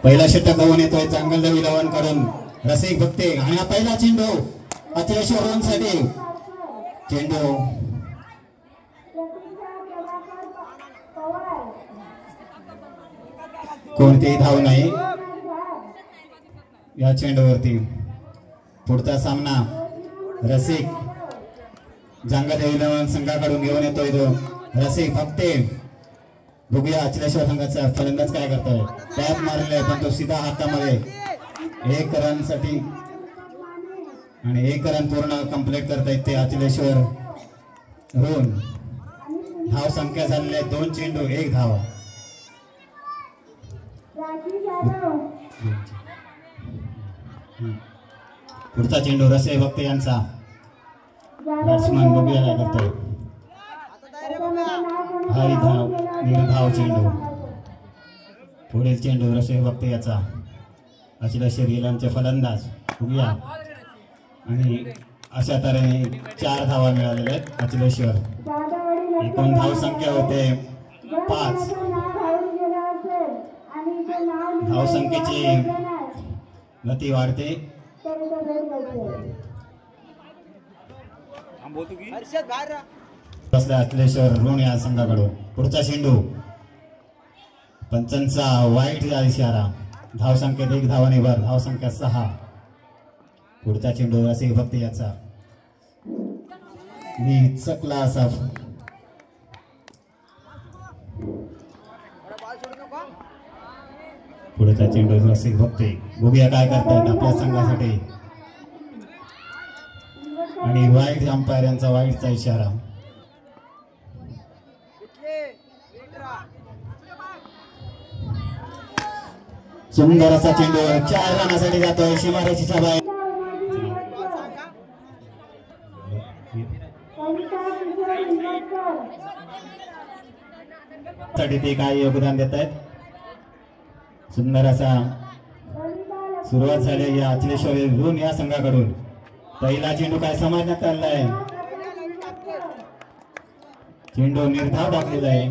पहिला षटक धावून येतोय चांगलं विलवण करून रसिक भक्ते आणि हा पहिला चेंडू अतिशय साठी चेंडू कोणतेही धाव नाही या चेंडूवरती। पुढचा सामना रसिक जांगल विलवण संघाकडून घेऊन येतोय तो रसिक भक्ते। बघूया अचलेश्वर संघाचा फलंदाज काय करतोय। टॅप मारले पण तो सीधा हातामध्ये 1 रन साठी आणि 1 रन पूर्ण कंप्लीट करतायत ते अचलेश्वर रोन। धाव संख्या झालेली आहे 2 चेंडू 1 धाव। पुढचा चेंडू रसिक भक्ते यांचा बॅट्समन बघूया काय करतोय। हाई धाव निर्धाव चेंडू। पुढील चेंडू रसिक भक्ते याचा अचलेश्वर गिलांचे फलंदाज बघूया आणि अशा तऱ्हेने 4 धावा मिळालेल्या आहेत अचलेश्वर। एकूण धाव संख्या होते 5। धाव संख्येची गती वाढते। अचलेश्वर ऋण या संघाकडून पुढचा चेंडू पंचांचा वाईट इशारा। धाव संख्येत 1 धावाने भर। धाव संख्या 6। पुढचा चेंडू रसिक भक्ती याचा चकला असा पुढचा चेंडू रसिक भक्ती बघूया काय करतायत आपल्या संघासाठी आणि वाईट अंपायर यांचा वाईटचा इशारा। सुंदर असा चेंडू 4 रनासाठी जातोय सीमारेषेच्या बाहेर। साठी ते काय योगदान देत आहेत। सुंदर असा सुरुवात झाली या अचलेश्वर ऋण या संघाकडून। पहिला चेंडू काय समजण्यात आलाय। चेंडू निर्धाव टाकलेला आहे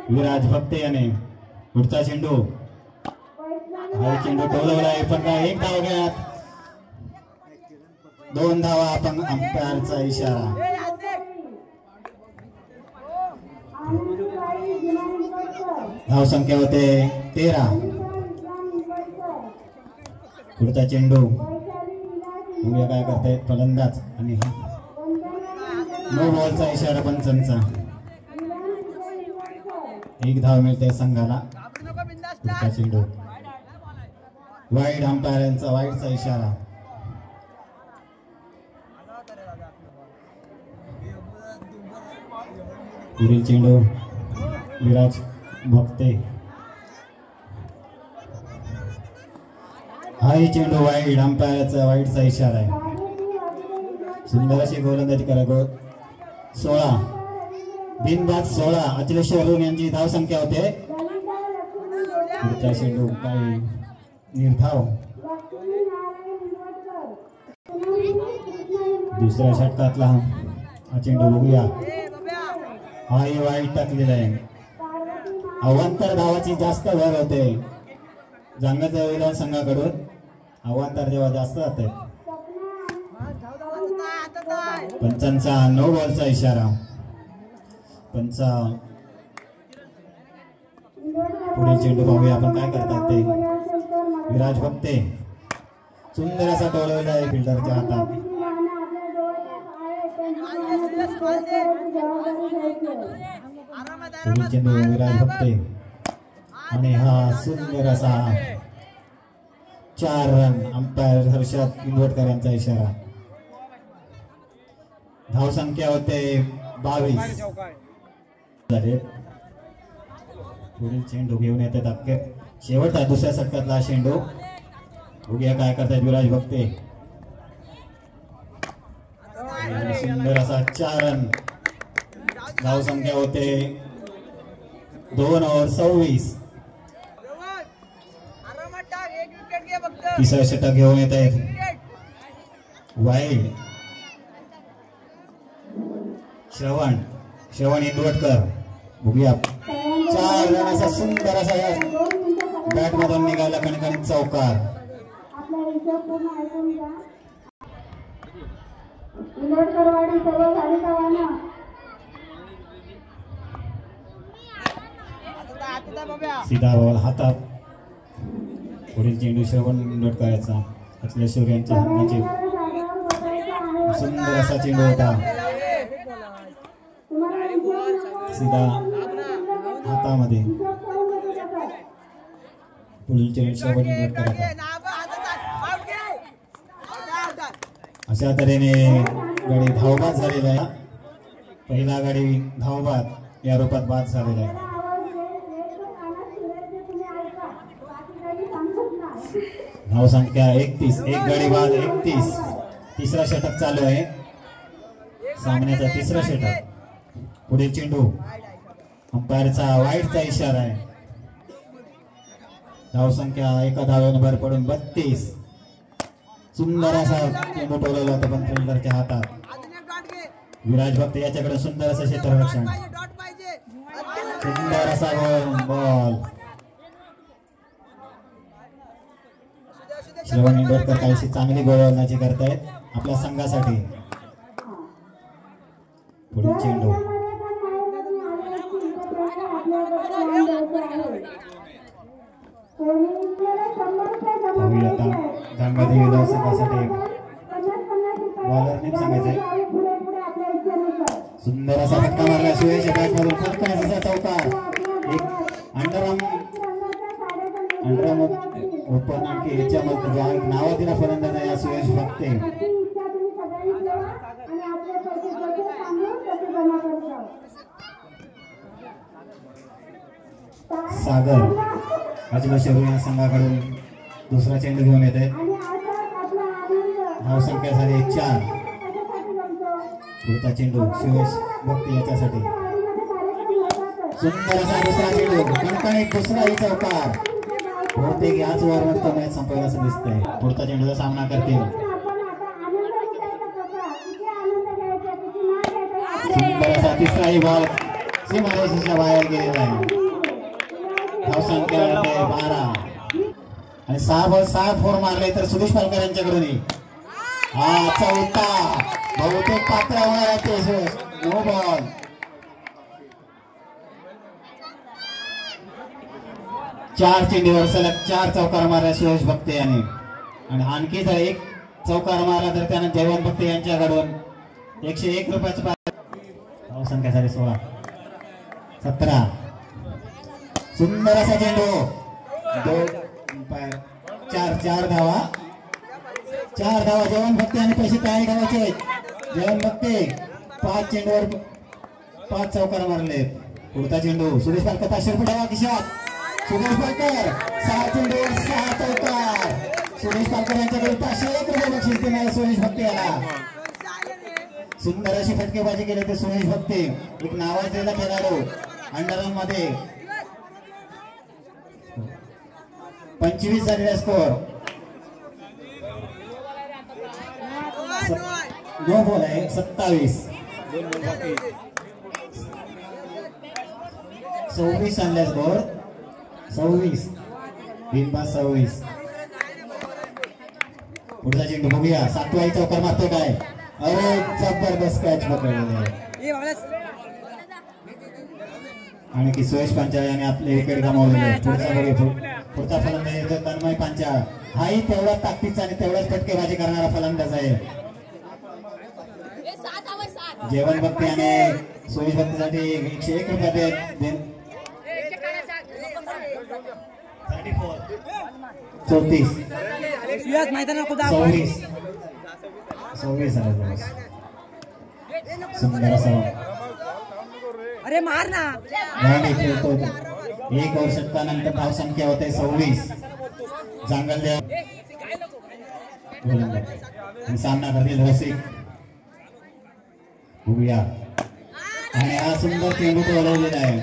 विराज भक्ते याने। पुढचा चेंडू हा चेंडू टोलवला आहे पण काय 1 धाव घ्या 2 धावा आपण अंपायरचा इशारा। धाव संख्या होते 13। पुढचा चेंडू बघूया काय करतायत फलंदाज आणि नो बॉलचा इशारा पंचांचा। 1 धाव मिळते संघाला। पुढचा चेंडू वाईड अंपायरांचा वाईडचा इशारा। पुढील चेंडू विराज भक्ते हाही चेंडू वाईड अंपायरचा वाईडचा इशारा आहे। सुंदर अशी गोलंदाजी करा। 16 बिनबाद 16 अचलेश्वर ऋण यांची धाव संख्या होते। पुढचा चेंडू काही निर्धाव। दुसऱ्या षटकातला हा चेंडू बघूया हाही वाईट टाकलेला आहे। अवांतर धावाची जास्त भर होते जांगल संघाकडून। अवांतर जेव्हा जास्त जाते पंचांचा नो बॉलचा इशारा। पंचा पुढील चेंडू पाहूया आपण काय करतात ते। विराज भक्ते सुंदर असा टोलवला आहे फिल्डरच्या हातात। पुढील चेंडू विराज भक्ते आणि हा सुंदर असा 4 रन अंपायर हर्षद किंबोटकर यांचा इशारा। धाव संख्या होते 22 झाले। पुढील चेंडू घेऊन येतात अखेर शेवटचा दुसऱ्या षटकातला चेंडू बघूया काय करतायत विराज भक्ते। सुंदर असा 4 रन। धाव संख्या होते 2 ओव्हर 26। तिसरा षटक घेऊन येत आहेत वाईड श्रवण इंदवटकर बघूया 4 रन असा सुंदर असा बॅट मधून निघाला कणकणीत चौकार. सीधा बॉल हातात. पुढील चेंडू श्रवण लोटकरांचा अचलेश्वर यांच्या संघाची सुंदर असा चेंडू होता. सीधा हातामध्ये. पुढील चेंडू श्रवण लोटकरांचा. अशा तऱ्हेने गाडी धावबाद झालेला आहे. पहिला गाडी धावबाद या रूपात बाद झालेला आहे. धाव संख्या 31. एक गाडी बाद 31. तिसरा षटक चालू आहे. सामन्याचा तिसरा षटक. पुढील चेंडू अंपायरचा वाईटचा इशारा आहे. धाव संख्या एका धावेने भर पडून 32. सुंदर असा चेंडू टोलवला होता पण फिल्डरच्या हातात. विराज भक्त याच्याकडे सुंदर असं क्षेत्ररक्षण. सुंदर असा बॉल. श्रवण इंदोरकर काहीशी चांगली गोलंदाजी करतायत आपल्या संघासाठी. पुढील चेंडू संघासाठी बॉलरने सांगायचंय. सुंदर असा फटका मारला सुयश बॅट मधून. फटका असा चौकार. एक अंडरआर्म ओपन आणखी याच्यामध्ये नाव दिला फलंदाज या सुयश भक्ते. सागर अजमेर या संघाकडून दुसरा चेंडू घेऊन येते. धाव संख्या झाली 4. पुढचा चेंडू सुयश भक्ते याच्यासाठी. सुंदर असा दुसरा चेंडू. कणकणीत दुसराही चौकार. बहुतेक याच ओव्हरवर तो मॅच संपवला असं दिसतंय. पुढचा चेंडूचा सामना करतील. सुंदर असा तिसराही बॉल सीमारेषेच्या बाहेर गेलेला आहे. धाव संख्या 12 आणि 6 फोर मारले तर सुरेश पालकर यांच्याकडून हा चौथा. बहुतेक पात्रावर आहे. No ball. चार चेंडूवर सलग 4 चौकार मारला सुरेश भक्ते यांनी. आणि आणखी जर एक चौकार मारला तर त्यानं जयवंत भक्ते यांच्याकडून 101 रुपयाचं. धाव संख्या झाली 16. 17. सुंदर असा चेंडू. 4 धावा. 4 धावा जयवंत भक्ते आणि पैसे तयारी करायचे. जयवंत भक्ते 5 चेंडूवर 5 चौकार मारले. पुढचा चेंडू सुरेश पालकर 500 रुपये डावा खिशात. सुरेश पालकर 6 चेंडूवर 6 चौकार. सुरेश पालकर यांच्याकडे 501 रुपये बक्षीस देणार सुरेश भक्ते याला. सुंदर अशी फटकेबाजी केली ते सुरेश भक्ते. एक नावाजलेला खेळाडू. अंडरआर्म मध्ये 25 झालेला स्कोर. नो बॉल आहे. 27. 26 आणला स्कोर. 26 बिनबाद 26. पुढचा चेंडू बघूया. 7वाही चौकार मारतो काय. अरे जबरदस्त कॅच पकडले. आणि की सुरेश पांचाळ यांनी आपले विकेट गमावलेले. पुढचा फलंदाज तन्मय पांचाळ. हाही तेवढा ताकदीचा आणि तेवढाच फटकेबाजी करणारा फलंदाज आहे. जयवंत भक्ते आणि सुरेश भक्तेसाठी 101 रुपये 34. 26 सुंदर असा. अरे मार ना. गाडी खेळतो. 1 ओव्हर षटकानंतर धाव संख्या होते 26. जांगल्या सामना करतील रसिक. बघूया. आणि हा सुंदर चेंडू वळवलेला आहे.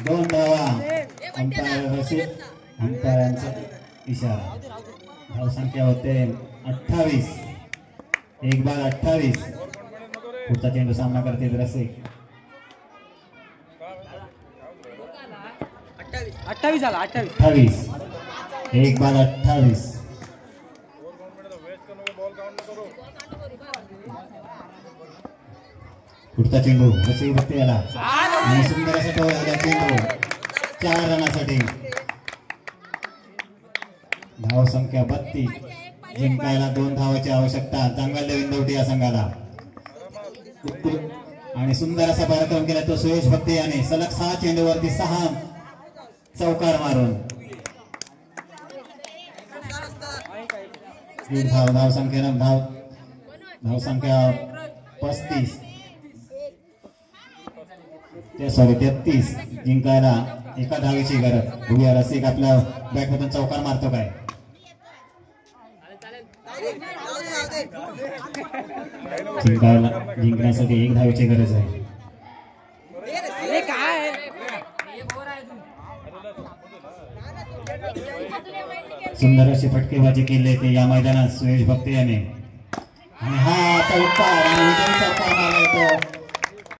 2 धावा. अंपायर रसिक. अंपायरांचा इशारा. धाव संख्या होते 28. 1 बाद 28. पुढचा चेंडू सामना करतील रसिक. 28 झाला 28. 28 एक बाद 28. पुढचा चेंडू रसिक भक्ती याला आणि सुंदर असा टोल झाला चेंडू 4 रनासाठी. धाव संख्या 32. जिंकायला 2 धावाची आवश्यकता जांगल्य विंदवटी या संघाला. आणि सुंदर असा पराक्रम केला तो सुयश भक्ती याने सलग 6 चेंडूवरती 6 चौकार मारून. धाव संख्येनं धाव संख्या 35 सॉरी 33. जिंकायला 1 धावेची गरज. बघूया रसिक आपल्या बॅटमधून चौकार मारतो काय. जिंकण्यासाठी 1 धावेची गरज आहे. सुंदर अशी फटकेबाजी केली ते या मैदानात सुयश भक्ती याने. आणि हा चौकार आणि विजयी चौकार मारला